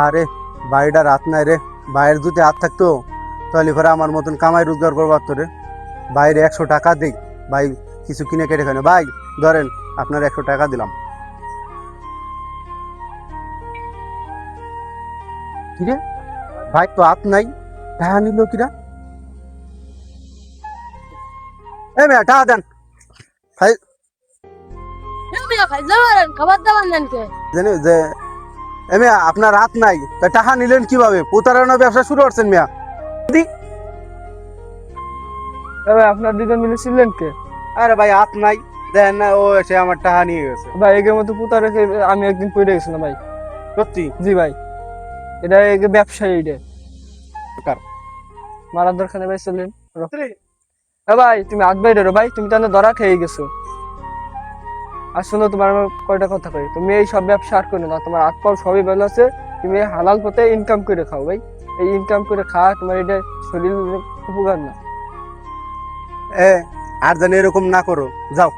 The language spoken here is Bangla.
আরে বাড়িটা রাত নাই রে, বাইরের যদি হাত থাকতো তাহলে ফের আমার মতন কামাই রোজগার করবার তো রে। বাইরে 100 টাকা দিই ভাই, কিছু কিনে কেটে খানে ভাই, ধরেন আপনার 100 টাকা দিলাম। কিরে ভাই তো হাত নাই, টাকা নিল কিরা? এ মেয়া টাকা দেন ভাই। খাবার দাবার নেন কে? জানি যে এ মেয়া আপনার হাত নাই, তা টাকা নিলেন কিভাবে? প্রতারণা ব্যবসা শুরু করছেন মিয়া। ভাই আপনার দুজন মিলে ছিলেন কে? আরে ভাই হাত নাই, দেন না, ও এসে আমার টাকা নিয়ে গেছে। ভাই এগের মতো পুতা রেখে আমি একদিন পড়ে গেছিলাম ভাই। সত্যি? জি ভাই, এটা এগে ব্যবসায়ী এটা কার? মারার দরকার নেই ভাই, চলেন। ভাই তুমি হাত বাইরে ভাই, তুমি তাহলে ধরা খেয়ে গেছো। আর শোনো, তোমার আমার কয়টা কথা কই, তুমি এই সব ব্যবসা আর করো না, তোমার হাত পাও সবই ভালো আছে, তুমি হালাল পথে ইনকাম করে খাও ভাই। এই ইনকাম করে খাওয়া তোমার এটা শরীরের উপকার না। এ আর জানি এরকম না করো, যাও।